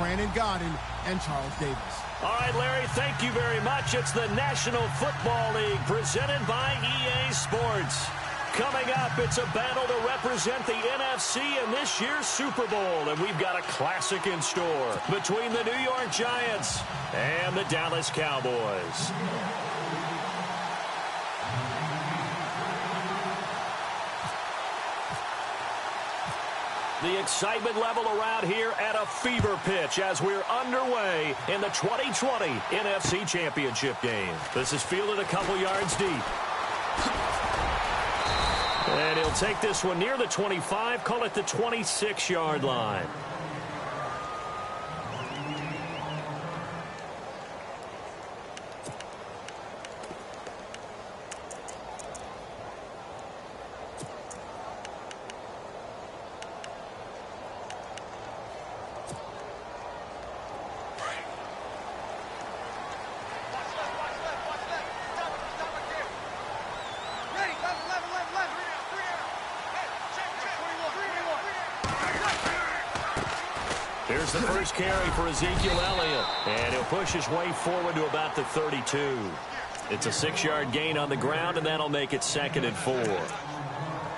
Brandon Gaudin and Charles Davis. All right, Larry, thank you very much. It's the National Football League presented by EA Sports. Coming up, it's a battle to represent the NFC in this year's Super Bowl, and we've got a classic in store between the New York Giants and the Dallas Cowboys. The excitement level around here at a fever pitch as we're underway in the 2020 NFC Championship game. This is fielded a couple yards deep. And he'll take this one near the 25, call it the 26-yard line. Here's the first carry for Ezekiel Elliott, and he'll push his way forward to about the 32. It's a 6-yard gain on the ground, and that'll make it 2nd and 4.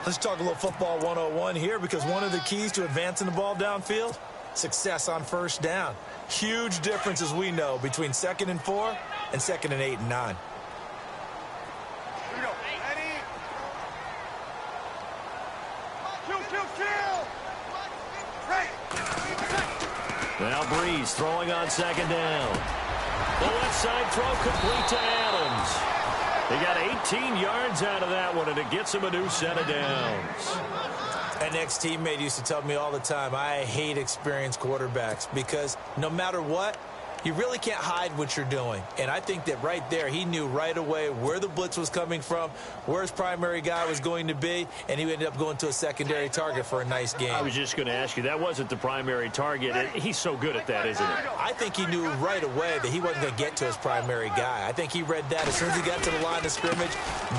Let's talk a little football 101 here, because one of the keys to advancing the ball downfield, success on first down. Huge difference, as we know, between 2nd and 4 and 2nd and 8 and 9. Now Breeze throwing on 2nd down. The left side throw complete to Adams. He got 18 yards out of that one, and it gets him a new set of downs. An ex-teammate used to tell me all the time, I hate experienced quarterbacks because no matter what, you really can't hide what you're doing. And I think that right there, he knew right away where the blitz was coming from, where his primary guy was going to be, and he ended up going to a secondary target for a nice game. I was just going to ask you, that wasn't the primary target. He's so good at that, isn't he? I think he knew right away that he wasn't going to get to his primary guy. I think he read that as soon as he got to the line of scrimmage,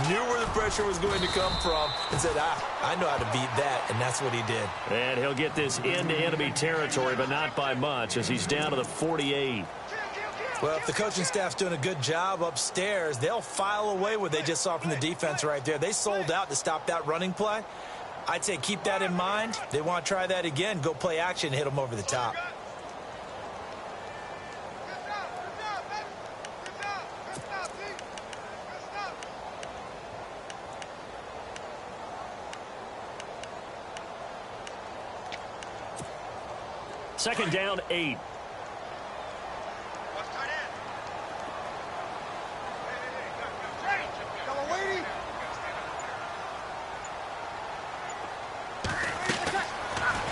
knew where the pressure was going to come from, and said, I know how to beat that, and that's what he did. And he'll get this into enemy territory, but not by much, as he's down to the 48. Well, if the coaching staff's doing a good job upstairs, they'll file away what they just saw from the defense right there. They sold out to stop that running play. I'd say keep that in mind. They want to try that again. Go play action, hit them over the top. Second down, 8.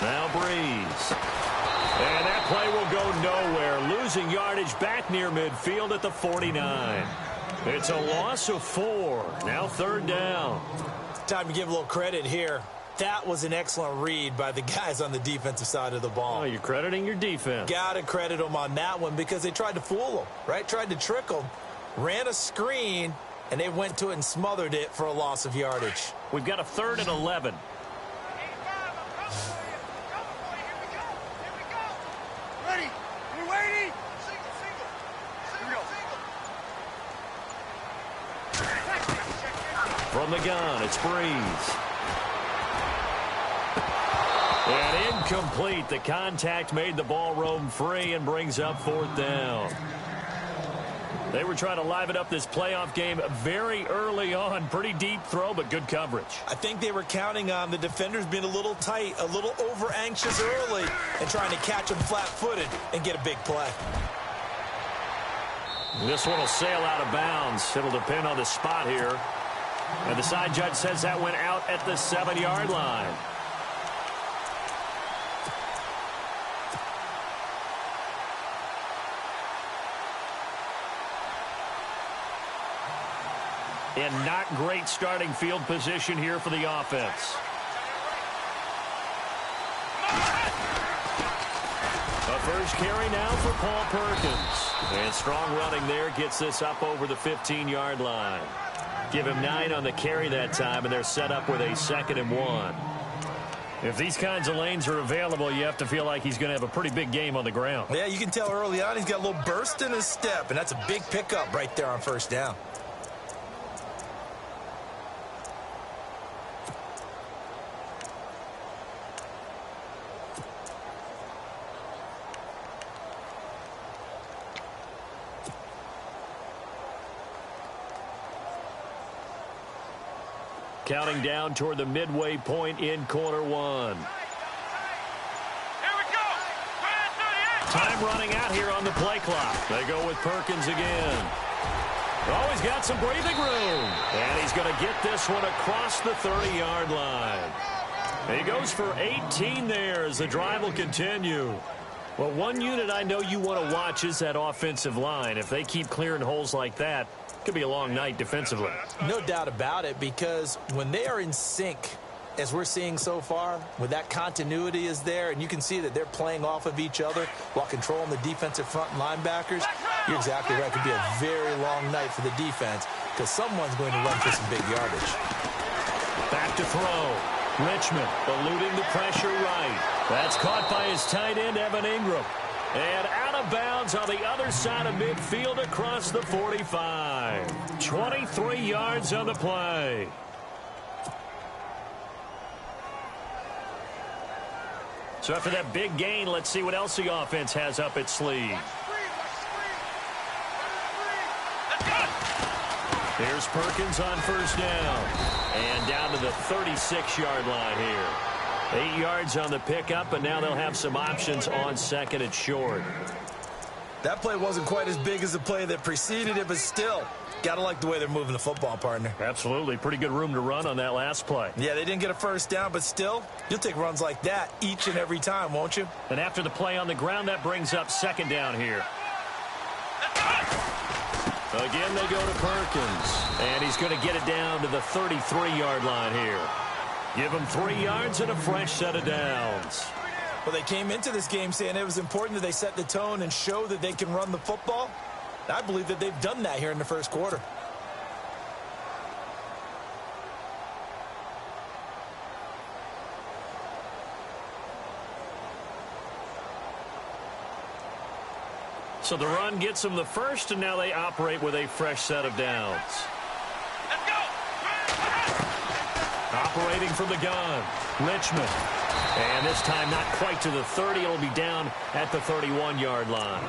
Now Breeze. And that play will go nowhere. Losing yardage back near midfield at the 49. It's a loss of 4. Now 3rd down. Time to give a little credit here. That was an excellent read by the guys on the defensive side of the ball. Oh, you're crediting your defense. Got to credit them on that one because they tried to fool them, right? Tried to trick them. Ran a screen, and they went to it and smothered it for a loss of yardage. We've got a 3rd and 11. From the gun, it's Breeze. And incomplete. The contact made the ball roam free and brings up 4th down. They were trying to liven up this playoff game very early on. Pretty deep throw, but good coverage. I think they were counting on the defenders being a little tight, a little over-anxious early, and trying to catch them flat-footed and get a big play. This one will sail out of bounds. It'll depend on the spot here. And the side judge says that went out at the 7-yard line. And not great starting field position here for the offense. A first carry now for Paul Perkins. And strong running there gets this up over the 15-yard line. Give him 9 on the carry that time, and they're set up with a 2nd and 1. If these kinds of lanes are available, you have to feel like he's going to have a pretty big game on the ground. Yeah, you can tell early on he's got a little burst in his step, and that's a big pickup right there on first down. Counting down toward the midway point in quarter one. Here we go. Time running out here on the play clock. They go with Perkins again. Oh, he's got some breathing room. And he's going to get this one across the 30-yard line. He goes for 18 there as the drive will continue. Well, one unit I know you want to watch is that offensive line. If they keep clearing holes like that, it could be a long night defensively. No doubt about it, because when they are in sync, as we're seeing so far, when that continuity is there, and you can see that they're playing off of each other while controlling the defensive front linebackers, you're exactly right. It could be a very long night for the defense because someone's going to run for some big yardage. Back to throw. Richmond eluding the pressure right. That's caught by his tight end, Evan Ingram. And out of bounds on the other side of midfield across the 45. 23 yards on the play. So after that big gain, let's see what else the offense has up its sleeve. Here's Perkins on first down. And down to the 36-yard line here. 8 yards on the pickup, and now they'll have some options on second and short. That play wasn't quite as big as the play that preceded it, but still, got to like the way they're moving the football, partner. Absolutely. Pretty good room to run on that last play. Yeah, they didn't get a first down, but still, you'll take runs like that each and every time, won't you? And after the play on the ground, that brings up second down here. Again, they go to Perkins. And he's going to get it down to the 33-yard line here. Give them 3 yards and a fresh set of downs. Well, they came into this game saying it was important that they set the tone and show that they can run the football. I believe that they've done that here in the first quarter. So the run gets them the first, and now they operate with a fresh set of downs. Let's go. Operating from the gun, Richmond. And this time not quite to the 30. It'll be down at the 31-yard line.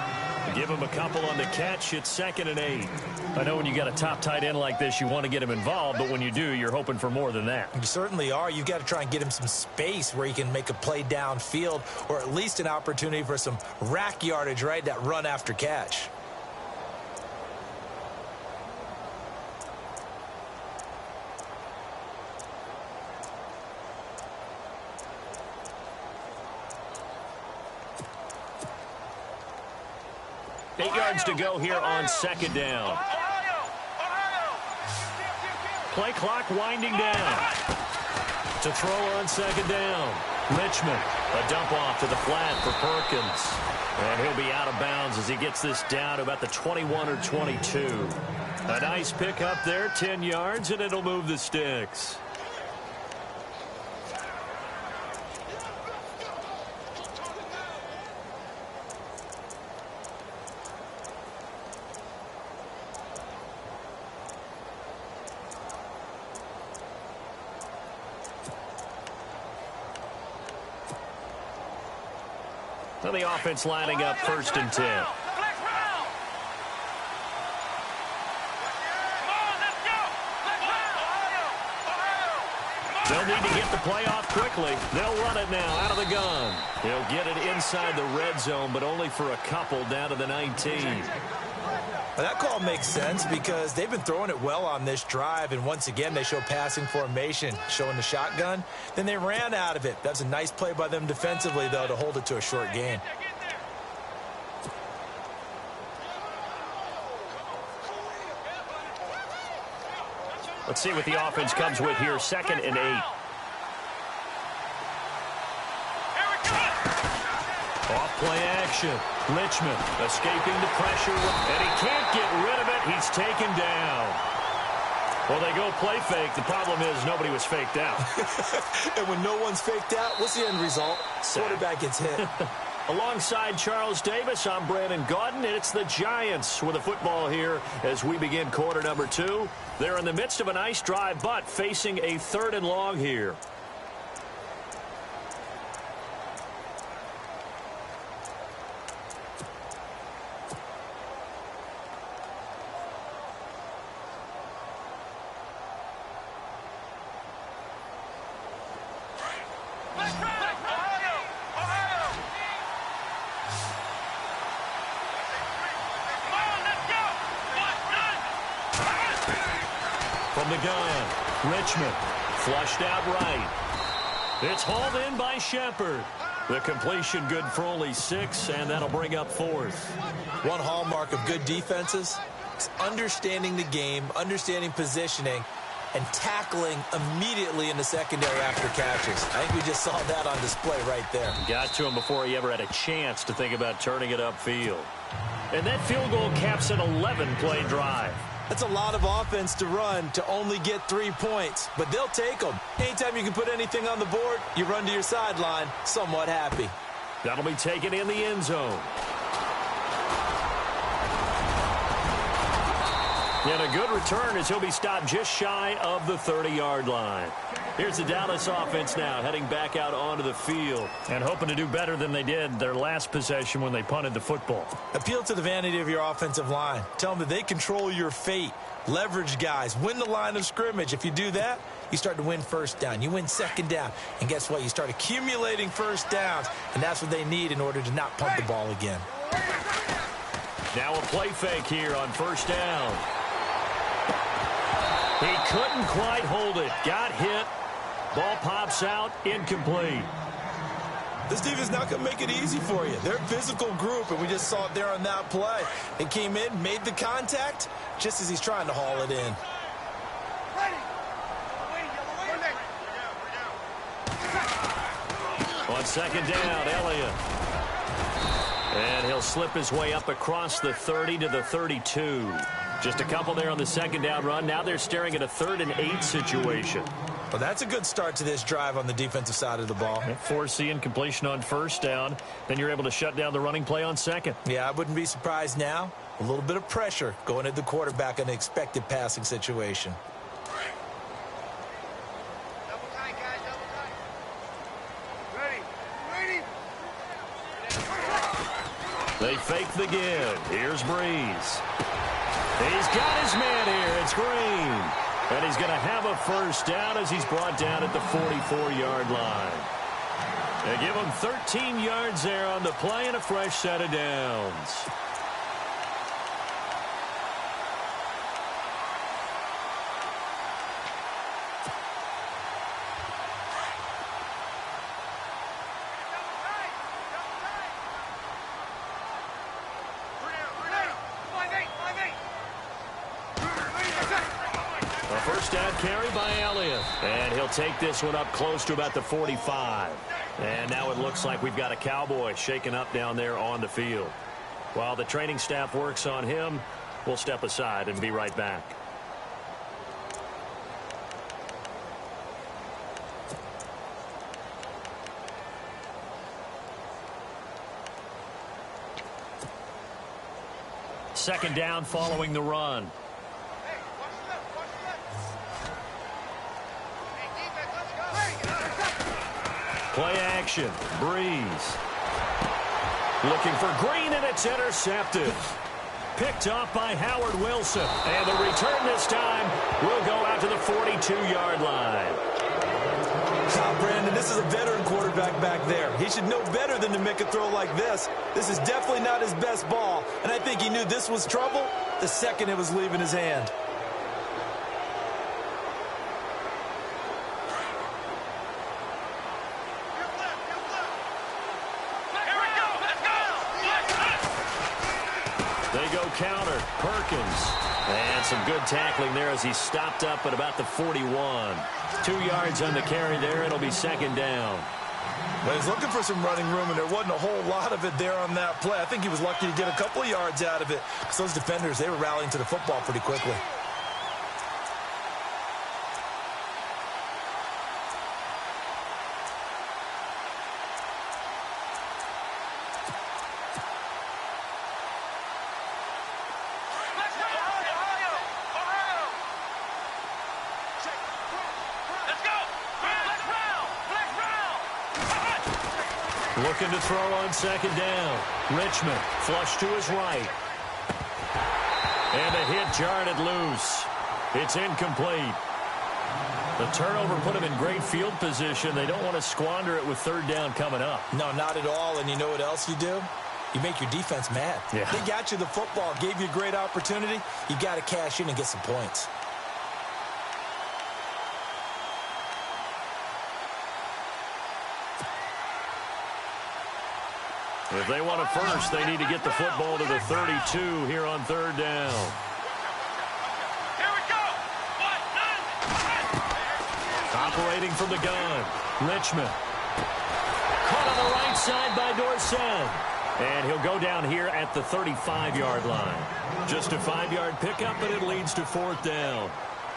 Give him a couple on the catch. It's 2nd and 8. I know when you got a top tight end like this, you want to get him involved, but when you do, you're hoping for more than that. You certainly are. You've got to try and get him some space where he can make a play downfield, or at least an opportunity for some rack yardage, right? That run after catch. Eight yards to go here on second down. Play clock winding down. To throw on second down. Richmond, a dump off to the flat for Perkins. And he'll be out of bounds as he gets this down to about the 21 or 22. A nice pickup there, 10 yards, and it'll move the sticks. So the offense lining up 1st and 10. They'll need to get the play off quickly. They'll run it now out of the gun. He'll get it inside the red zone, but only for a couple down to the 19. Well, that call makes sense because they've been throwing it well on this drive, and once again they show passing formation, showing the shotgun. Then they ran out of it. That's a nice play by them defensively, though, to hold it to a short gain. Let's see what the offense comes with here. 2nd and 8. Off play action. Richmond escaping the pressure, and he can't get rid of it. He's taken down. Well, they go play fake. The problem is nobody was faked out. And when no one's faked out, what's the end result? Quarterback gets hit. Alongside Charles Davis, I'm Brandon Gaudin, and it's the Giants with a football here as we begin quarter number 2. They're in the midst of a nice drive, but facing a 3rd and long here. From the gun, Richmond, flushed out right. It's hauled in by Shepard. The completion good for only 6, and that'll bring up 4th. One hallmark of good defenses is understanding the game, understanding positioning, and tackling immediately in the secondary after catches. I think we just saw that on display right there. Got to him before he ever had a chance to think about turning it upfield. And that field goal caps an 11-play drive. That's a lot of offense to run to only get 3 points, but they'll take them. Anytime you can put anything on the board, you run to your sideline somewhat happy. That'll be taken in the end zone. And a good return as he'll be stopped just shy of the 30-yard line. Here's the Dallas offense now heading back out onto the field and hoping to do better than they did their last possession when they punted the football. Appeal to the vanity of your offensive line. Tell them that they control your fate. Leverage guys. Win the line of scrimmage. If you do that, you start to win first down. You win second down. And guess what? You start accumulating first downs. And that's what they need in order to not punt the ball again. Now a play fake here on first down. He couldn't quite hold it. Got hit. Ball pops out, incomplete. This defense is not going to make it easy for you. They're a physical group, and we just saw it there on that play. They came in, made the contact, just as he's trying to haul it in. On second down, Elliott. And he'll slip his way up across the 30 to the 32. Just a couple there on the second down run. Now they're staring at a 3rd and 8 situation. Well, that's a good start to this drive on the defensive side of the ball. Forcing completion on first down. Then you're able to shut down the running play on second. Yeah, I wouldn't be surprised now. A little bit of pressure going at the quarterback in an expected passing situation. Double tight, guys, double tight. Ready. They fake the give. Here's Breeze. He's got his man here. It's Green. And he's going to have a first down as he's brought down at the 44-yard line. They give him 13 yards there on the play and a fresh set of downs. First down carry by Elliott. And he'll take this one up close to about the 45. And now it looks like we've got a Cowboy shaken up down there on the field. While the training staff works on him, we'll step aside and be right back. Second down following the run. Play action. Breeze. Looking for Green, and it's intercepted. Picked off by Howard Wilson. And the return this time will go out to the 42-yard line. Brandon, this is a veteran quarterback back there. He should know better than to make a throw like this. This is definitely not his best ball, and I think he knew this was trouble the second it was leaving his hand. They go counter. Perkins. And some good tackling there as he stopped up at about the 41. 2 yards on the carry there. It'll be second down. Well, he's looking for some running room, and there wasn't a whole lot of it there on that play. I think he was lucky to get a couple of yards out of it because those defenders, they were rallying to the football pretty quickly. Looking to throw on second down. Richmond flush to his right. And a hit jarred it loose. It's incomplete. The turnover put him in great field position. They don't want to squander it with third down coming up. No, not at all. And you know what else you do? You make your defense mad. Yeah. They got you the football, gave you a great opportunity. You got to cash in and get some points. If they want a first, they need to get the football to the 32 here on third down. Here we go. Operating from the gun, Richmond. Caught on the right side by Dorsett. And he'll go down here at the 35-yard line. Just a 5-yard pickup, but it leads to fourth down.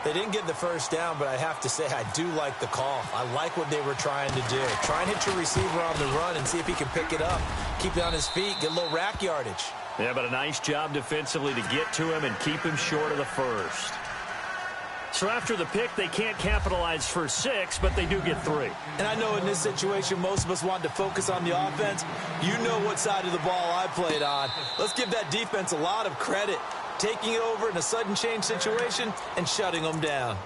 They didn't get the first down, but I have to say I do like the call. I like what they were trying to do. Try and hit your receiver on the run and see if he can pick it up. Keep it on his feet, get a little rack yardage. Yeah, but a nice job defensively to get to him and keep him short of the first. So after the pick, they can't capitalize for 6, but they do get 3. And I know in this situation, most of us want to focus on the offense. You know what side of the ball I played on. Let's give that defense a lot of credit. Taking it over in a sudden change situation and shutting them down.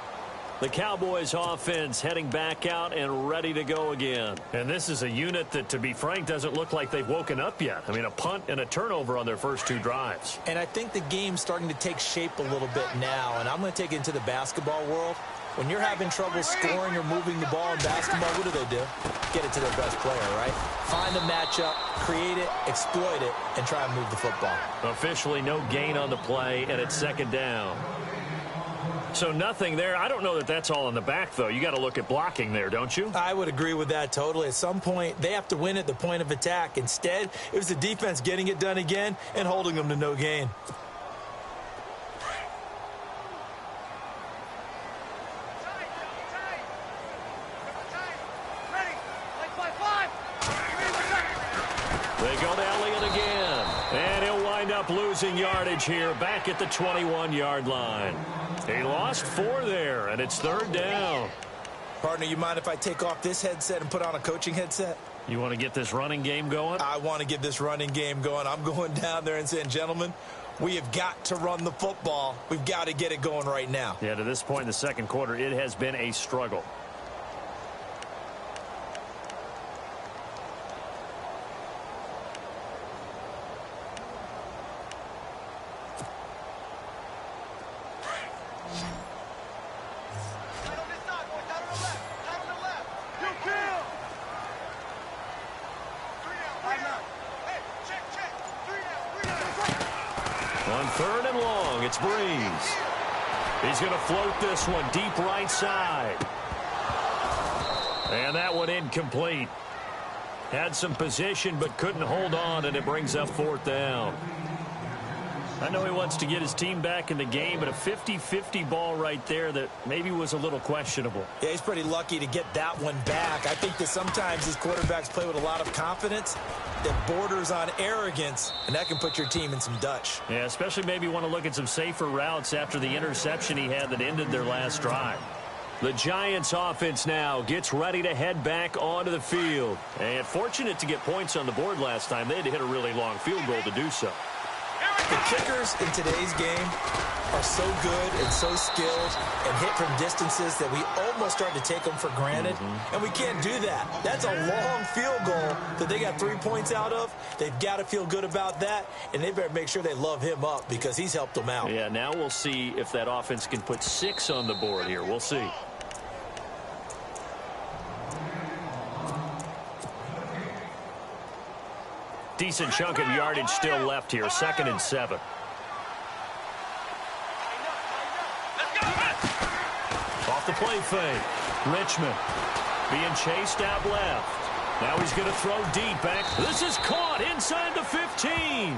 The Cowboys offense heading back out and ready to go again. And this is a unit that, to be frank, doesn't look like they've woken up yet. I mean, a punt and a turnover on their first 2 drives. And I think the game's starting to take shape a little bit now. And I'm going to take it into the basketball world. When you're having trouble scoring or moving the ball in basketball, what do? Get it to their best player, right? Find a matchup, create it, exploit it, and try and move the football. Officially no gain on the play, and it's second down. So nothing there. I don't know that that's all in the back, though. You got to look at blocking there, don't you? I would agree with that totally. At some point, they have to win at the point of attack. Instead, it was the defense getting it done again and holding them to no gain. They go to Elliott again. And he'll wind up losing yardage here back at the 21-yard line. He lost 4 there, and it's third down. Partner, you mind if I take off this headset and put on a coaching headset? You want to get this running game going? I want to get this running game going. I'm going down there and saying, gentlemen, we have got to run the football. We've got to get it going right now. Yeah, to this point in the second quarter, it has been a struggle. On third and long, it's Breeze. He's going to float this one deep right side. And that one incomplete. Had some position but couldn't hold on, and it brings up fourth down. I know he wants to get his team back in the game, but a 50-50 ball right there that maybe was a little questionable. Yeah, he's pretty lucky to get that one back. I think that sometimes these quarterbacks play with a lot of confidence that borders on arrogance, and that can put your team in some Dutch. Yeah, especially maybe want to look at some safer routes after the interception he had that ended their last drive. The Giants offense now gets ready to head back onto the field. And fortunate to get points on the board last time. They had to hit a really long field goal to do so. The kickers in today's game are so good and so skilled and hit from distances that we almost start to take them for granted. And we can't do that. That's a long field goal that they got 3 points out of. They've got to feel good about that, and they better make sure they love him up because he's helped them out. Yeah, now we'll see if that offense can put 6 on the board here. We'll see. Decent chunk of yardage still left here. 2nd and 7. Off the play fake. Richmond being chased out left. Now he's going to throw deep back. This is caught inside the 15.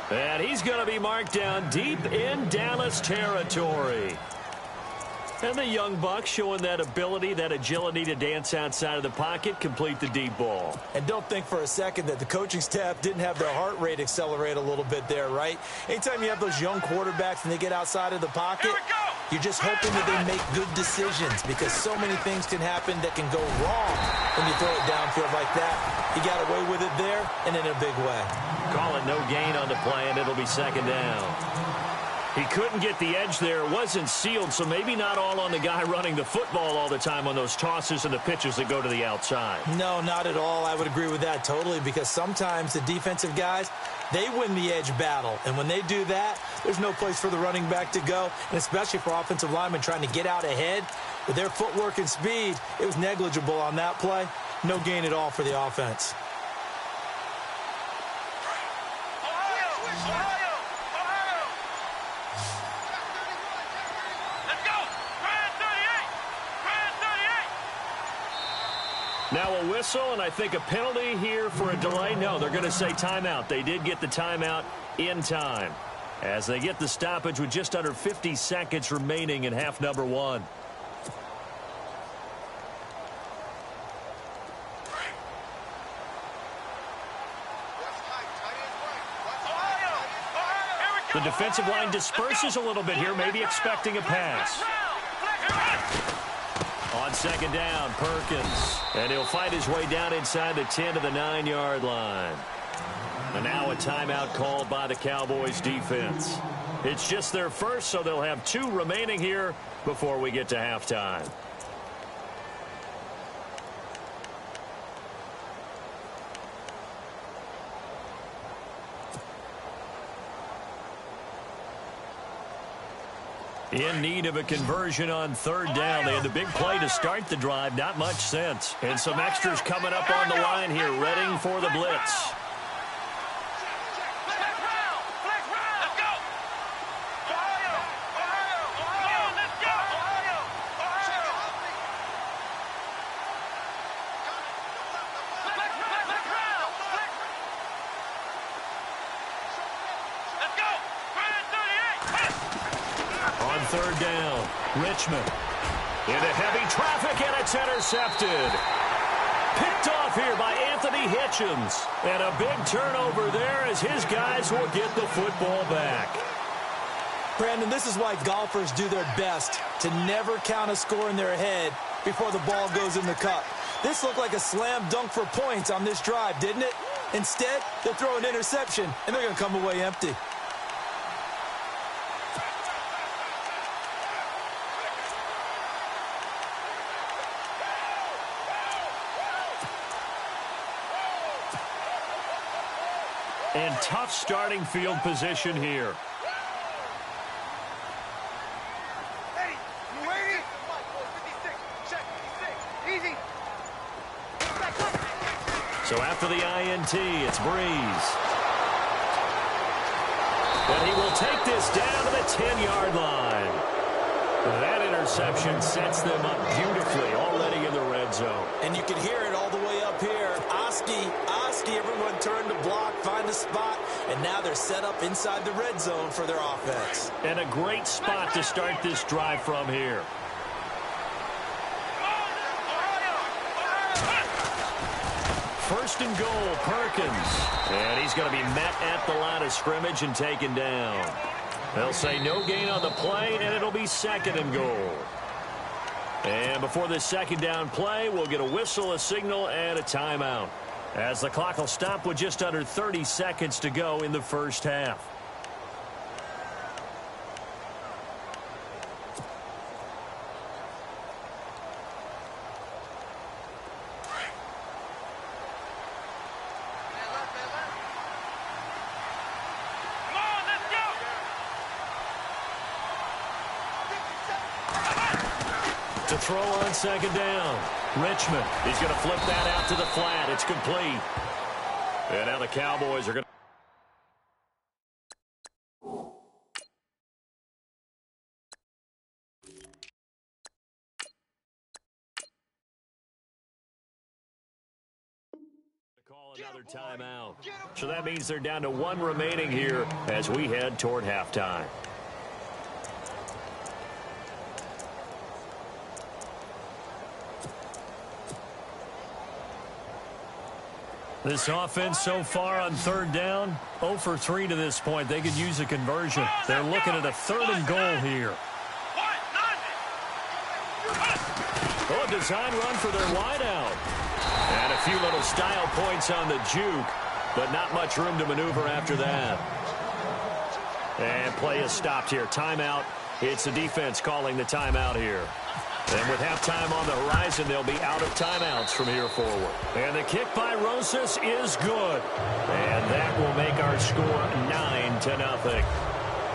And he's going to be marked down deep in Dallas territory. And the young buck showing that ability, that agility to dance outside of the pocket, complete the deep ball. And don't think for a second that the coaching staff didn't have their heart rate accelerate a little bit there, right? Anytime you have those young quarterbacks and they get outside of the pocket, you're just hoping that they make good decisions because so many things can happen that can go wrong when you throw it downfield like that. He got away with it there and in a big way. Call it no gain on the play, and it'll be second down. He couldn't get the edge there. It wasn't sealed, so maybe not all on the guy running the football all the time on those tosses and the pitches that go to the outside. No, not at all. I would agree with that totally, because sometimes the defensive guys, they win the edge battle. And when they do that, there's no place for the running back to go, and especially for offensive linemen trying to get out ahead. With their footwork and speed, it was negligible on that play. No gain at all for the offense. Now a whistle, and I think a penalty here for a delay. No, they're going to say timeout. They did get the timeout in time, as they get the stoppage with just under 50 seconds remaining in half number one. The defensive line disperses a little bit here, maybe expecting a pass. On second down, Perkins. And he'll fight his way down inside the 10 to the 9-yard line. And now a timeout called by the Cowboys defense. It's just their first, so they'll have 2 remaining here before we get to halftime. In need of a conversion on third down. They had the big play to start the drive. Not much sense. And some extras coming up on the line here, readying for the blitz. Third down, Richmond into heavy traffic, and it's intercepted. Picked off here by Anthony Hitchens. And a big turnover there as his guys will get the football back. Brandon, this is why golfers do their best to never count a score in their head before the ball goes in the cup. This looked like a slam dunk for points on this drive, didn't it? Instead, they throw an interception, and they're going to come away empty. And tough starting field position here. Hey, you waiting? 56, check, 56, easy. So after the INT, it's Breeze. And he will take this down to the 10-yard line. That interception sets them up beautifully already in the red zone. And you can hear it all the way up here. Oski, everyone turned to block, find a spot, and now they're set up inside the red zone for their offense. And a great spot to start this drive from here. First and goal, Perkins. And he's going to be met at the line of scrimmage and taken down. They'll say no gain on the play, and it'll be second and goal. And before this second down play, we'll get a whistle, a signal, and a timeout, as the clock will stop with just under 30 seconds to go in the first half. To throw on second down, Richmond. He's going to flip that out to the flat. It's complete. And now the Cowboys are going to... call another timeout. So that means they're down to 1 remaining here as we head toward halftime. This offense so far on third down, 0 for 3 to this point. They could use a conversion. They're looking at a third and goal here. Oh, a design run for their wideout. And And a few little style points on the juke, but not much room to maneuver after that. And play is stopped here. Timeout. It's the defense calling the timeout here. And with halftime on the horizon, they'll be out of timeouts from here forward. And the kick by Rosas is good. And that will make our score 9-0.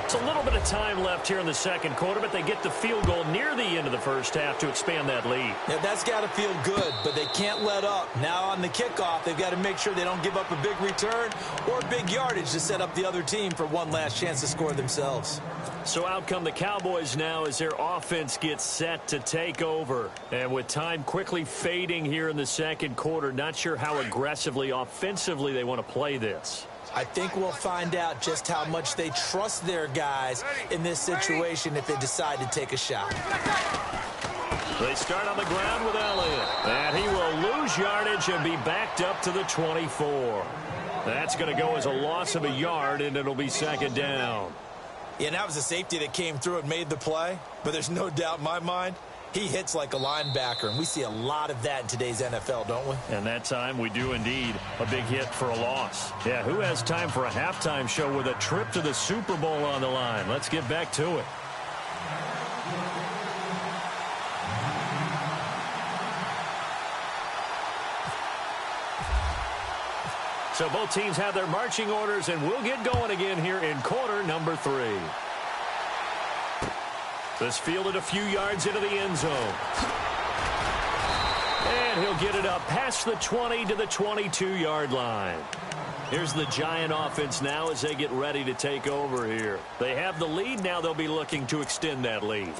It's a little bit of time left here in the second quarter, but they get the field goal near the end of the first half to expand that lead. Yeah, that's got to feel good, but they can't let up. Now on the kickoff, they've got to make sure they don't give up a big return or big yardage to set up the other team for one last chance to score themselves. So out come the Cowboys now as their offense gets set to take over. And with time quickly fading here in the second quarter, not sure how aggressively, offensively they want to play this. I think we'll find out just how much they trust their guys in this situation if they decide to take a shot. They start on the ground with Elliott. And he will lose yardage and be backed up to the 24. That's going to go as a loss of a yard, and it'll be second down. Yeah, and that was a safety that came through and made the play. But there's no doubt in my mind, he hits like a linebacker, and we see a lot of that in today's NFL, don't we? And that time we do indeed a big hit for a loss. Yeah, who has time for a halftime show with a trip to the Super Bowl on the line? Let's get back to it. So both teams have their marching orders, and we'll get going again here in quarter number 3. This fielded a few yards into the end zone. And he'll get it up past the 20 to the 22-yard line. Here's the Giant offense now as they get ready to take over here. They have the lead. Now they'll be looking to extend that lead.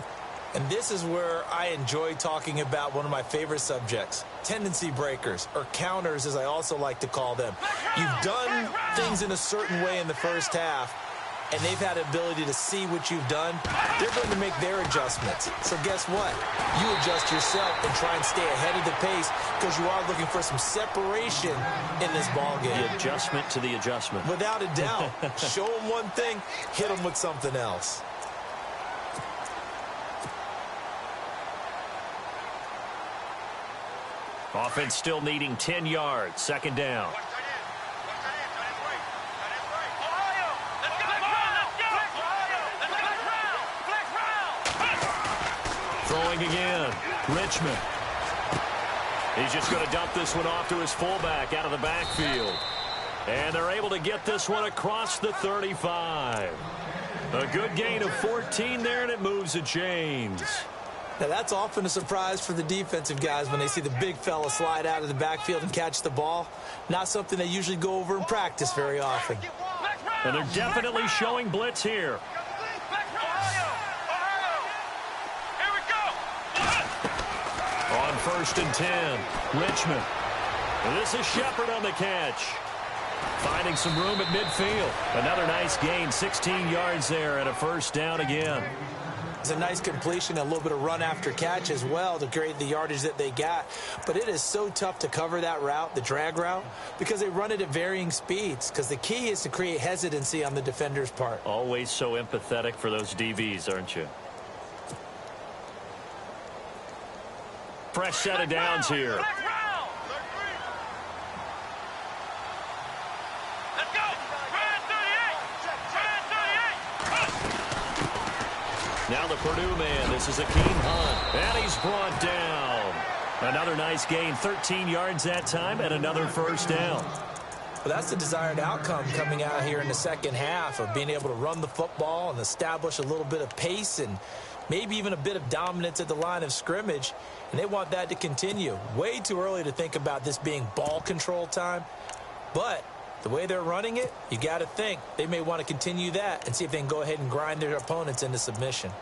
And this is where I enjoy talking about one of my favorite subjects, tendency breakers, or counters as I also like to call them. You've done things in a certain way in the first half, and they've had the ability to see what you've done. They're going to make their adjustments. So guess what? You adjust yourself and try and stay ahead of the pace because you are looking for some separation in this ballgame. The adjustment to the adjustment. Without a doubt. Show them one thing, hit them with something else. Offense still needing 10 yards. Second down. Throwing again. Richmond. He's just going to dump this one off to his fullback out of the backfield. And they're able to get this one across the 35. A good gain of 14 there, and it moves the chains. Now, that's often a surprise for the defensive guys when they see the big fella slide out of the backfield and catch the ball. Not something they usually go over in practice very often. And they're definitely showing blitz here. On 1st and 10, Richmond. And this is Shepard on the catch. Finding some room at midfield. Another nice gain, 16 yards there and a first down again. It's a nice completion, a little bit of run after catch as well to create the yardage that they got. But it is so tough to cover that route, the drag route, because they run it at varying speeds. Because the key is to create hesitancy on the defender's part. Always so empathetic for those DBs, aren't you? Fresh set of downs here. Now the Purdue man. This is Akeem Hunt. And he's brought down. Another nice gain. 13 yards that time and another first down. Well, that's the desired outcome coming out here in the second half of being able to run the football and establish a little bit of pace and maybe even a bit of dominance at the line of scrimmage. And they want that to continue. Way too early to think about this being ball control time. But the way they're running it, you got to think they may want to continue that and see if they can go ahead and grind their opponents into submission.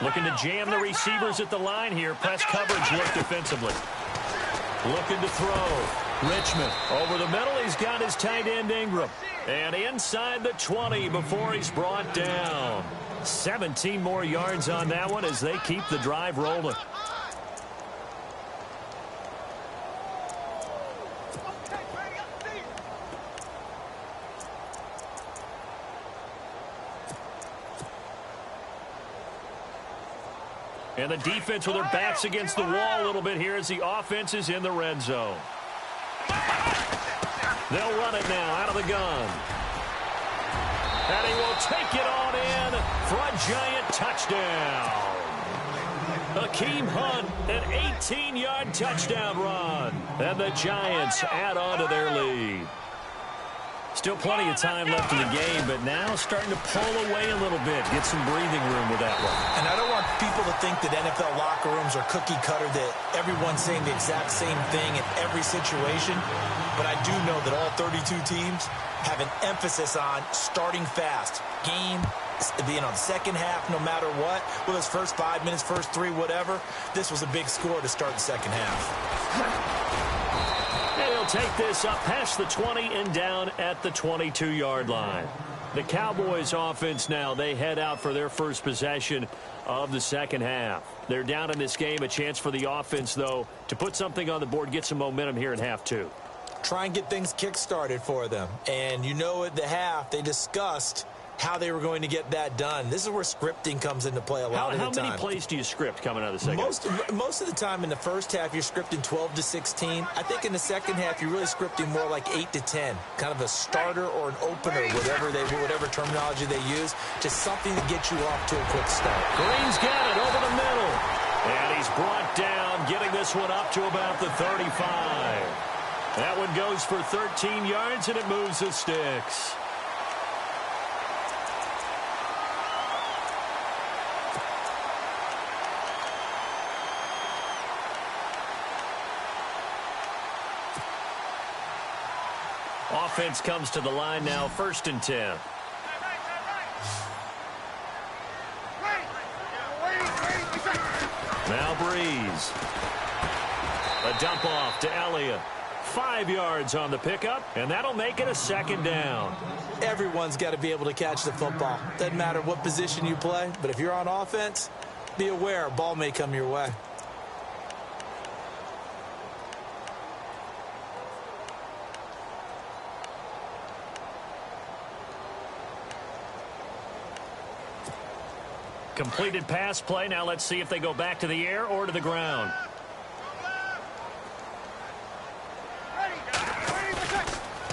Looking to jam the receivers at the line here. Press coverage look defensively. Looking to throw. Richmond over the middle. He's got his tight end Ingram. And inside the 20 before he's brought down. 17 more yards on that one as they keep the drive rolling. And the defense with their backs against the wall a little bit here as the offense is in the red zone. They'll run it now out of the gun. And he will take it on in for a giant touchdown. Hakeem Hunt, an 18-yard touchdown run. And the Giants add on to their lead. Still plenty of time left in the game, but now starting to pull away a little bit. Get some breathing room with that one. And I don't want people to think that NFL locker rooms are cookie cutter, that everyone's saying the exact same thing in every situation. But I do know that all 32 teams have an emphasis on starting fast. Game being on second half no matter what. Well, his first 5 minutes, first 3, whatever. This was a big score to start the second half. And he'll take this up past the 20 and down at the 22-yard line. The Cowboys offense now, they head out for their first possession of the second half. They're down in this game. A chance for the offense, though, to put something on the board, get some momentum here in half two. Try and get things kick-started for them. And you know at the half, they discussed how they were going to get that done. This is where scripting comes into play a lot of the time. How many plays do you script coming out of the second half? Most of the time in the first half, you're scripting 12 to 16. I think in the second half, you're really scripting more like 8 to 10. Kind of a starter or an opener, whatever terminology they use. Just something to get you off to a quick start. Green's got it over the middle. And he's brought down, getting this one up to about the 35. That one goes for 13 yards, and it moves the sticks. Offense comes to the line now, 1st and 10. Now Breeze. A dump off to Elliott. 5 yards on the pickup, and that'll make it a second down. Everyone's got to be able to catch the football. Doesn't matter what position you play, but if you're on offense, be aware, a ball may come your way. Completed pass play. Now let's see if they go back to the air or to the ground.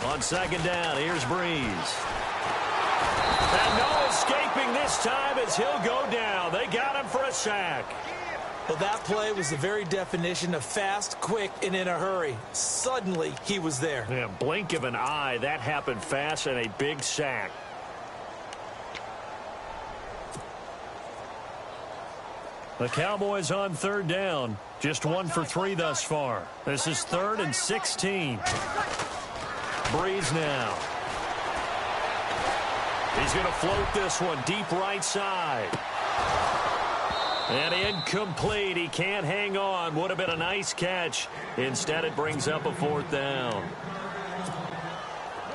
On second down, here's Breeze. And no escaping this time as he'll go down. They got him for a sack. Well, that play was the very definition of fast, quick, and in a hurry. Suddenly, he was there. Yeah, blink of an eye. That happened fast and a big sack. The Cowboys on third down. Just 1 for 3 thus far. This is 3rd and 16. Breeze now. He's going to float this one deep right side. And incomplete. He can't hang on. Would have been a nice catch. Instead, it brings up a 4th down.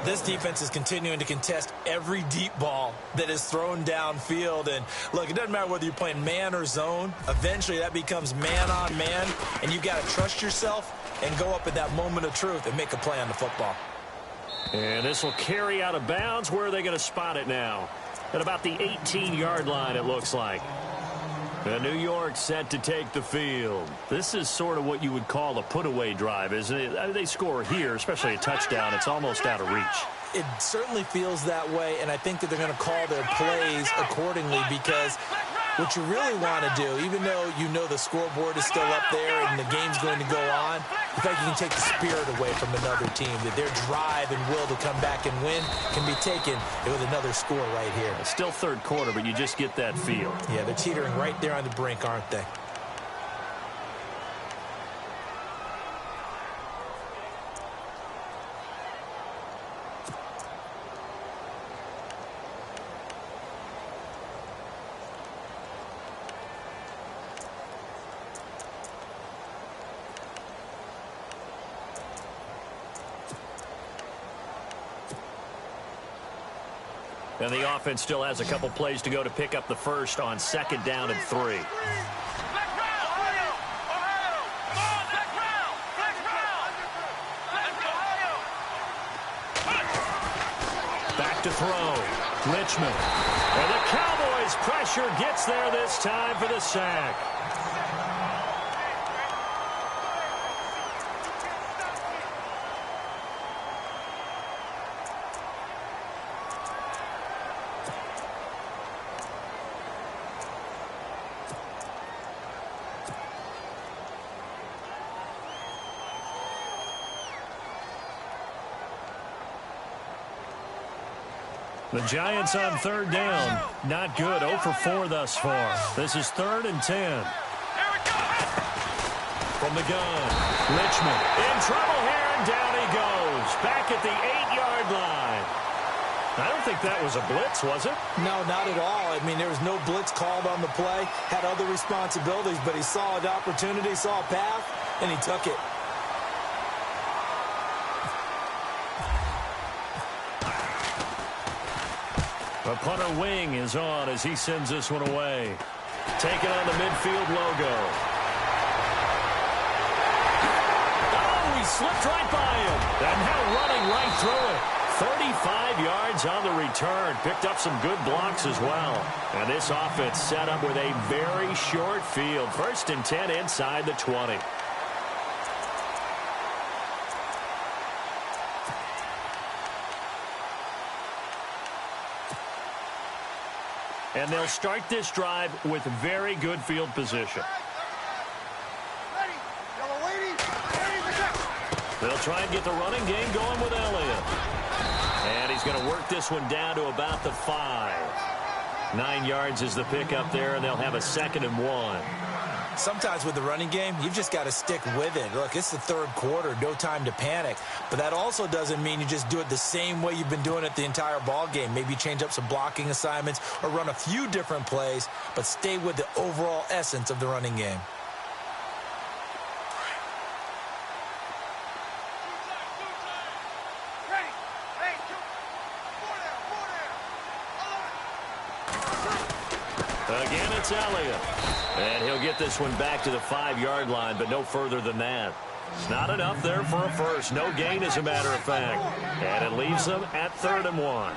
This defense is continuing to contest every deep ball that is thrown downfield. And, look, it doesn't matter whether you're playing man or zone. Eventually, that becomes man on man. And you've got to trust yourself and go up at that moment of truth and make a play on the football. And this will carry out of bounds. Where are they going to spot it now? At about the 18-yard line, it looks like. And New York set to take the field. This is sort of what you would call a put-away drive, isn't it? I mean, they score here, especially a touchdown. It's almost out of reach. It certainly feels that way, and I think that they're going to call their plays accordingly, because what you really want to do, even though you know the scoreboard is still up there and the game's going to go on, the fact you can take the spirit away from another team, that their drive and will to come back and win can be taken with another score right here. It's still third quarter, but you just get that feel. Yeah, they're teetering right there on the brink, aren't they? And the offense still has a couple plays to go to pick up the first on 2nd down and 3. Back to throw. Richmond. And the Cowboys pressure gets there this time for the sack. The Giants on third down. Not good. 0 for 4 thus far. This is 3rd and 10. From the gun, Richmond in trouble here, and down he goes. Back at the 8-yard line. I don't think that was a blitz, was it? No, not at all. I mean, there was no blitz called on the play. Had other responsibilities, but he saw an opportunity, saw a path, and he took it. The punter wing is on as he sends this one away. Taking on the midfield logo. Oh, he slipped right by him. And now running right through it. 35 yards on the return. Picked up some good blocks as well. And this offense set up with a very short field. 1st and 10 inside the 20. And they'll start this drive with very good field position. They'll try and get the running game going with Elliott. And he's going to work this one down to about the 5. 9 yards is the pickup there, and they'll have a 2nd and 1. Sometimes with the running game, you've just got to stick with it. Look, it's the 3rd quarter, no time to panic. But that also doesn't mean you just do it the same way you've been doing it the entire ball game. Maybe change up some blocking assignments or run a few different plays, but stay with the overall essence of the running game. Again, it's Elliott. And he'll get this one back to the 5-yard line, but no further than that. It's not enough there for a first. No gain, as a matter of fact. And it leaves them at 3rd and 1.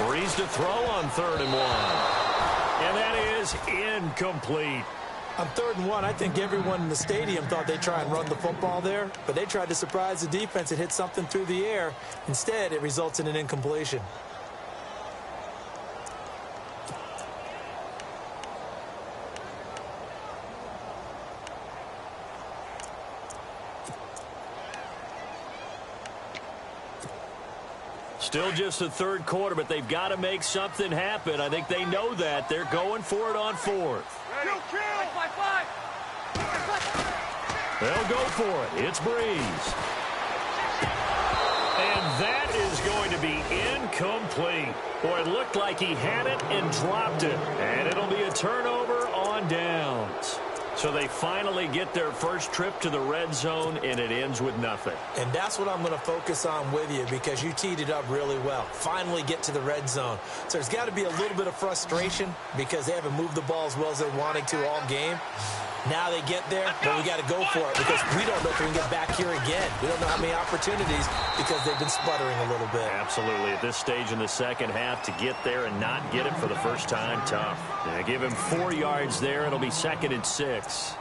Breeze to throw on 3rd and 1. And that is incomplete. On 3rd and 1, I think everyone in the stadium thought they'd try and run the football there, but they tried to surprise the defense and hit something through the air. Instead, it results in an incompletion. Still just the 3rd quarter, but they've got to make something happen. I think they know that. They're going for it on 4th. They'll go for it. It's Breeze. And that is going to be incomplete. Boy, it looked like he had it and dropped it. And it'll be a turnover on downs. So they finally get their first trip to the red zone, and it ends with nothing. And that's what I'm going to focus on with you, because you teed it up really well. Finally get to the red zone. So there's got to be a little bit of frustration because they haven't moved the ball as well as they wanted to all game. Now they get there, but we got to go for it because we don't know if we can get back here again. We don't know how many opportunities because they've been sputtering a little bit. Absolutely. At this stage in the second half, to get there and not get it for the first time, tough. Yeah, give him 4 yards there. It'll be 2nd and 6.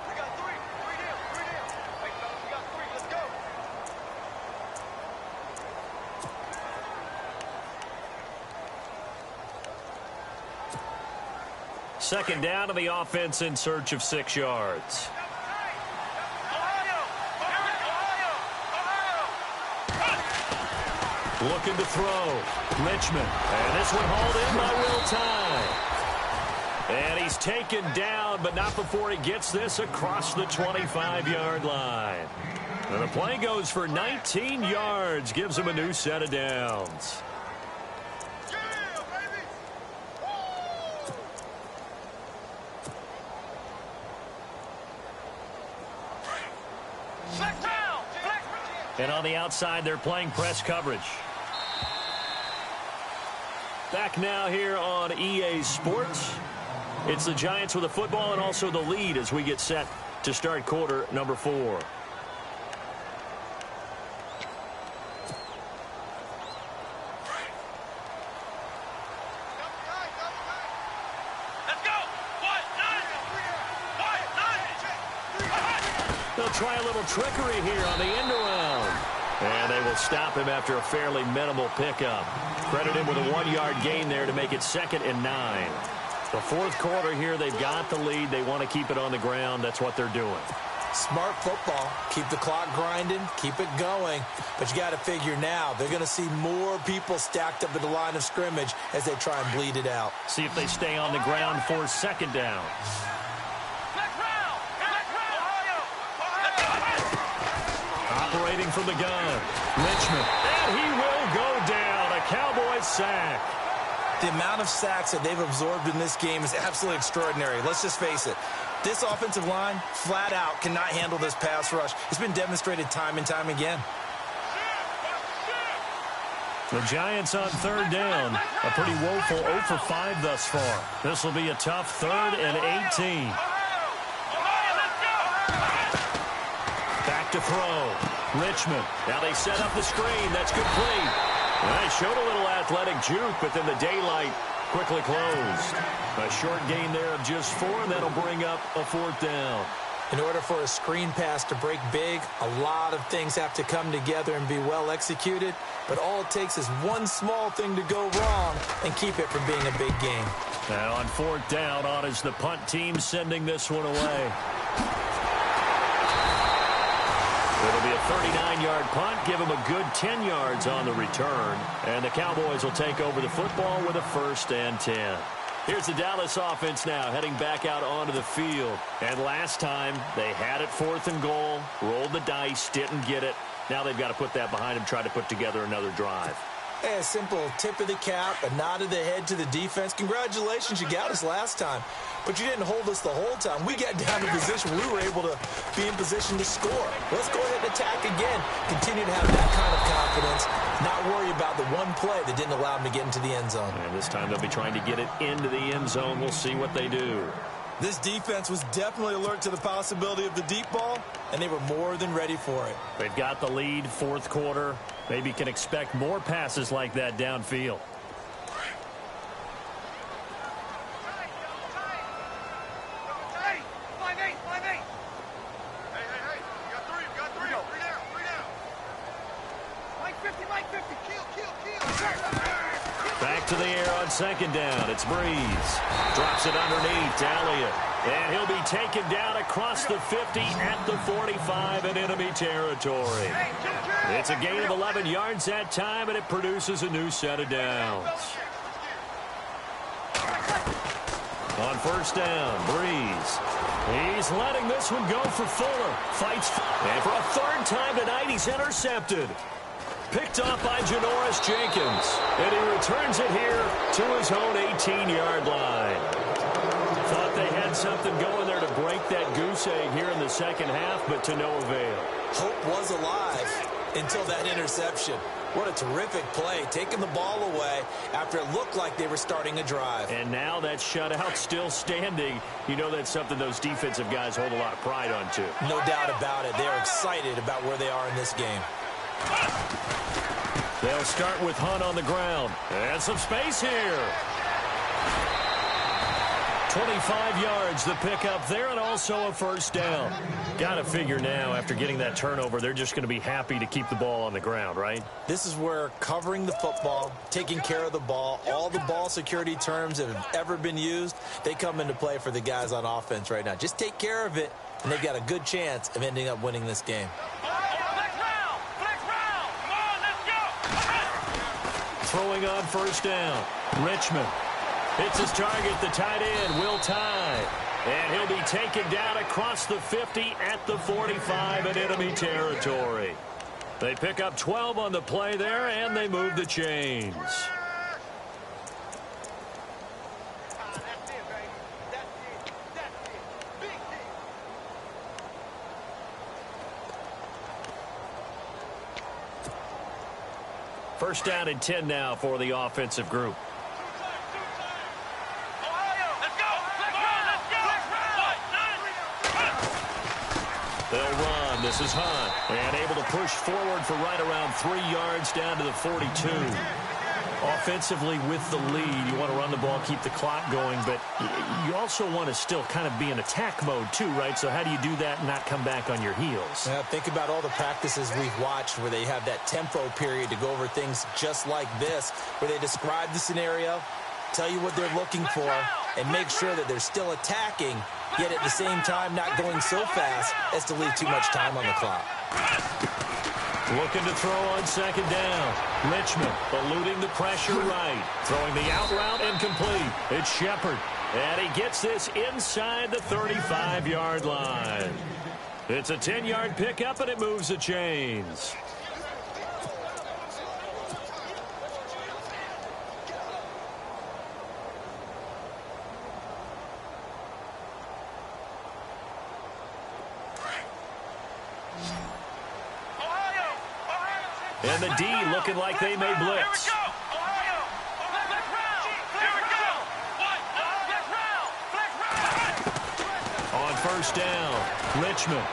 Second down to the offense in search of 6 yards. Looking to throw. Richmond. And this one hauled in by Will Tye. And he's taken down, but not before he gets this across the 25-yard line. And the play goes for 19 yards. Gives him a new set of downs. And on the outside, they're playing press coverage. Back now here on EA Sports. It's the Giants with the football and also the lead as we get set to start quarter number 4. They'll try a little trickery here on the end around. And they will stop him after a fairly minimal pickup. Credit him with a 1-yard gain there to make it 2nd and 9. The 4th quarter here, they've got the lead. They want to keep it on the ground. That's what they're doing. Smart football. Keep the clock grinding. Keep it going. But you got to figure now, they're going to see more people stacked up at the line of scrimmage as they try and bleed it out. See if they stay on the ground for second down. Operating from the gun, Richmond. And he will go down. A Cowboys sack. The amount of sacks that they've absorbed in this game is absolutely extraordinary. Let's just face it. This offensive line, flat out, cannot handle this pass rush. It's been demonstrated time and time again. The Giants on third down. A pretty woeful 0 for 5 thus far. This will be a tough 3rd and 18. Back to throw. Richmond. Now they set up the screen. That's complete. They showed a little athletic juke, but then the daylight quickly closed. A short gain there of just 4, and that'll bring up a 4th down. In order for a screen pass to break big, a lot of things have to come together and be well executed. But all it takes is one small thing to go wrong and keep it from being a big game. And on 4th down, on is the punt team sending this one away. It'll be a 39-yard punt, give them a good 10 yards on the return. And the Cowboys will take over the football with a 1st and 10. Here's the Dallas offense now heading back out onto the field. And last time they had it 4th and goal, rolled the dice, didn't get it. Now they've got to put that behind them, try to put together another drive. Hey, a simple tip of the cap, a nod of the head to the defense. Congratulations, you got us last time. But you didn't hold us the whole time. We got down to position we were able to be in position to score. Let's go ahead and attack again. Continue to have that kind of confidence. Not worry about the one play that didn't allow them to get into the end zone. And this time they'll be trying to get it into the end zone. We'll see what they do. This defense was definitely alert to the possibility of the deep ball, and they were more than ready for it. They've got the lead, 4th quarter. Maybe can expect more passes like that downfield. Back to the air on 2nd down. It's Breeze. Drops it underneath to Elliott. And he'll be taken down across the 50 at the 45 in enemy territory. It's a gain of 11 yards that time, and it produces a new set of downs. On 1st down, Breeze. He's letting this one go for Fuller. Fights, and for a 3rd time tonight, he's intercepted. Picked off by Janoris Jenkins. And he returns it here to his own 18-yard line. Thought they had something going there to break that goose egg here in the second half, but to no avail. Hope was alive until that interception. What a terrific play, taking the ball away after it looked like they were starting a drive. And now that shutout still standing. You know that's something those defensive guys hold a lot of pride on, too. No doubt about it. They're excited about where they are in this game. They'll start with Hunt on the ground. And some space here. 25 yards the pickup there, and also a 1st down. Got to figure now, after getting that turnover, they're just going to be happy to keep the ball on the ground, right? This is where covering the football, taking care of the ball, all the ball security terms that have ever been used, they come into play for the guys on offense right now. Just take care of it, and they've got a good chance of ending up winning this game. Throwing on 1st down. Richmond hits his target, the tight end, Will Tye. And he'll be taken down across the 50 at the 45 in enemy territory. They pick up 12 on the play there, and they move the chains. First down and 10 now for the offensive group. They'll run. This is Hunt. And able to push forward for right around 3 yards down to the 42. Offensively with the lead, you want to run the ball, keep the clock going, but you also want to still kind of be in attack mode too, right? So how do you do that and not come back on your heels? Think about all the practices we've watched where they have that tempo period to go over things just like this, where they describe the scenario, tell you what they're looking for, and make sure that they're still attacking, yet at the same time not going so fast as to leave too much time on the clock. Looking to throw on second down. Richmond eluding the pressure right. Throwing the out route incomplete. It's Shepard. And he gets this inside the 35-yard line. It's a 10-yard pickup, and it moves the chains. And the D looking like they may blitz. On first down, Richmond.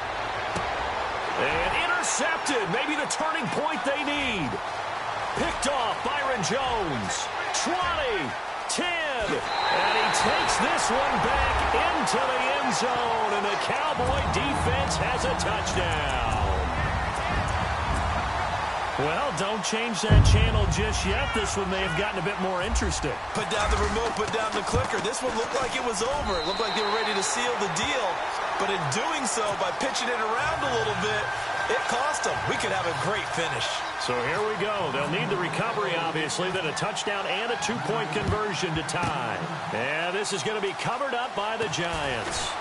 And intercepted. Maybe the turning point they need. Picked off Byron Jones. 20, 10. And he takes this one back into the end zone. And the Cowboy defense has a touchdown. Well, don't change that channel just yet. This one may have gotten a bit more interesting. Put down the remote, put down the clicker. This one looked like it was over. It looked like they were ready to seal the deal. But in doing so, by pitching it around a little bit, it cost them. We could have a great finish. So here we go. They'll need the recovery, obviously, then a touchdown and a two-point conversion to tie. And this is going to be covered up by the Giants.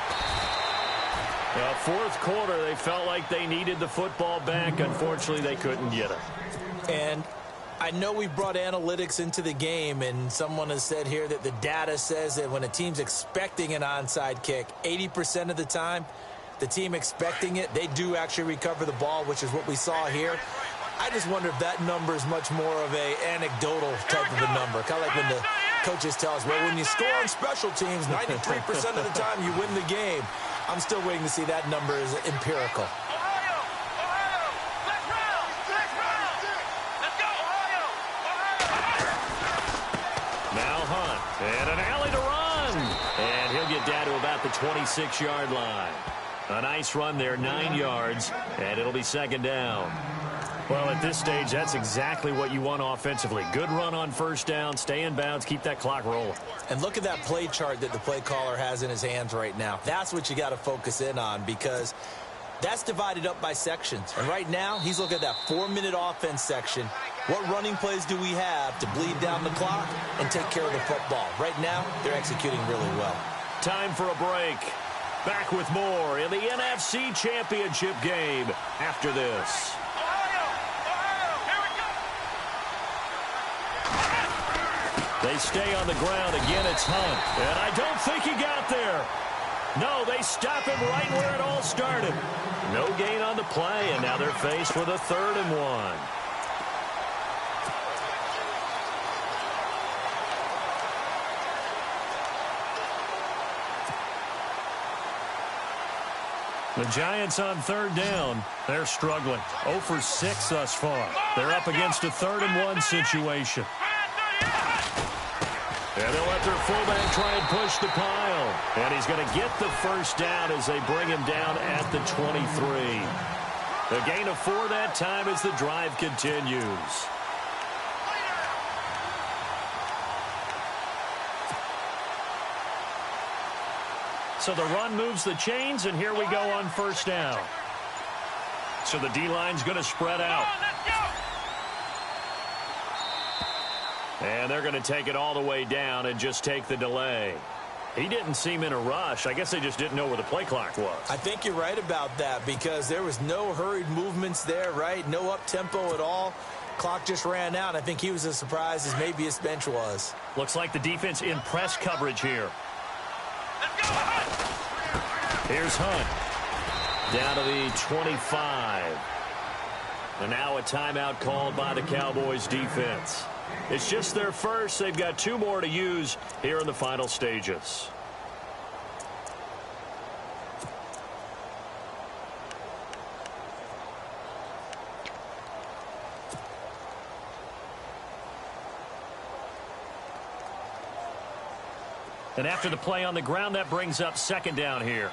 Fourth quarter, they felt like they needed the football back. Unfortunately, they couldn't get it. And I know we brought analytics into the game, and someone has said here that the data says that when a team's expecting an onside kick, 80% of the time, the team expecting it, they do actually recover the ball, which is what we saw here. I just wonder if that number is much more of a anecdotal type of a number. Kind of like when the coaches tell us, well, when you score on special teams, 93% of the time you win the game. I'm still waiting to see that number is empirical. Now Hunt, and an alley to run. And he'll get down to about the 26-yard line. A nice run there, 9 yards, and it'll be second down. Well, at this stage, that's exactly what you want offensively. Good run on first down, stay in bounds, keep that clock rolling. And look at that play chart that the play caller has in his hands right now. That's what you got to focus in on, because that's divided up by sections. And right now, he's looking at that 4-minute offense section. What running plays do we have to bleed down the clock and take care of the football? Right now, they're executing really well. Time for a break. Back with more in the NFC Championship game after this. They stay on the ground. Again, it's Hunt. And I don't think he got there. No, they stop him right where it all started. No gain on the play, and now they're faced with a 3rd and 1. The Giants on 3rd down. They're struggling. 0 for 6 thus far. They're up against a 3rd and 1 situation. And they'll let their fullback try and push the pile. And he's going to get the first down as they bring him down at the 23. A gain of 4 that time as the drive continues. So the run moves the chains, and here we go on first down. So the D-line's going to spread out. And they're going to take it all the way down and just take the delay. He didn't seem in a rush. I guess they just didn't know where the play clock was. I think you're right about that, because there was no hurried movements there, right? No up-tempo at all. Clock just ran out. I think he was as surprised as maybe his bench was. Looks like the defense in press coverage here. Here's Hunt. Down to the 25. And now a timeout called by the Cowboys defense. It's just their first. They've got 2 more to use here in the final stages. And after the play on the ground, that brings up second down here.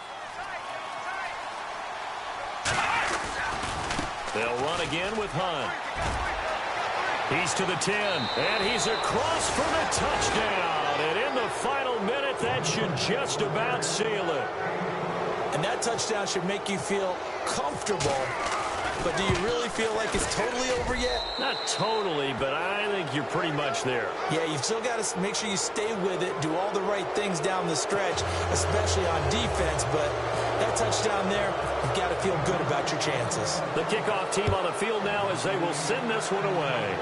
They'll run again with Hunt. He's to the 10, and he's across for the touchdown. And in the final minute, that should just about seal it. And that touchdown should make you feel comfortable. But do you really feel like it's totally over yet? Not totally, but I think you're pretty much there. Yeah, you've still got to make sure you stay with it, do all the right things down the stretch, especially on defense. But that touchdown there, you've got to feel good about your chances. The kickoff team on the field now as they will send this one away.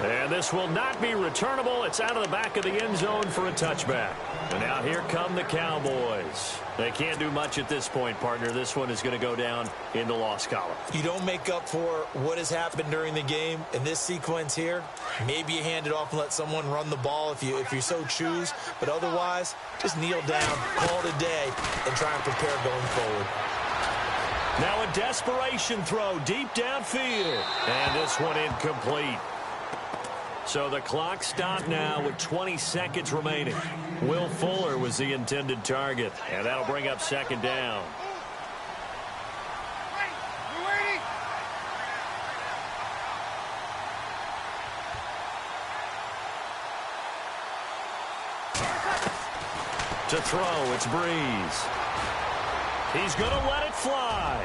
And this will not be returnable. It's out of the back of the end zone for a touchback. And now here come the Cowboys. They can't do much at this point, partner. This one is going to go down in the loss column. You don't make up for what has happened during the game in this sequence here. Maybe you hand it off and let someone run the ball if you so choose. But otherwise, just kneel down, call it a day, and try and prepare going forward. Now a desperation throw deep downfield. And this one incomplete. So the clock stopped now with 20 seconds remaining. Will Fuller was the intended target, and that'll bring up second down. To throw, it's Breeze. He's going to let it fly.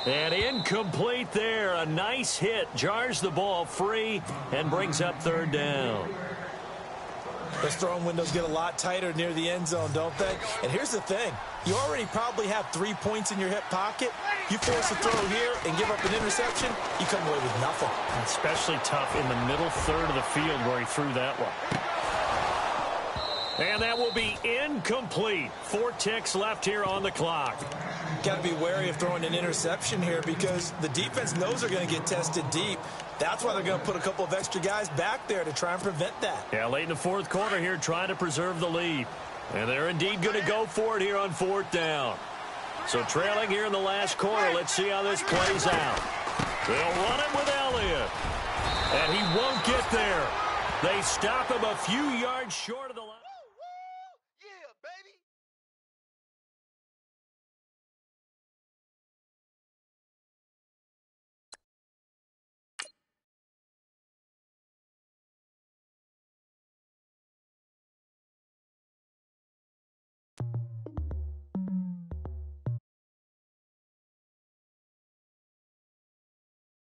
And incomplete there. A nice hit. Jars the ball free and brings up third down. Those throwing windows get a lot tighter near the end zone, don't they? And here's the thing. You already probably have 3 points in your hip pocket. You force a throw here and give up an interception, you come away with nothing. Especially tough in the middle third of the field where he threw that one. And that will be incomplete. 4 ticks left here on the clock. Got to be wary of throwing an interception here because the defense knows they're going to get tested deep. That's why they're going to put a couple of extra guys back there to try and prevent that. Yeah, late in the fourth quarter here trying to preserve the lead. And they're indeed going to go for it here on fourth down. So trailing here in the last quarter, let's see how this plays out. They'll run it with Elliott. And he won't get there. They stop him a few yards short of the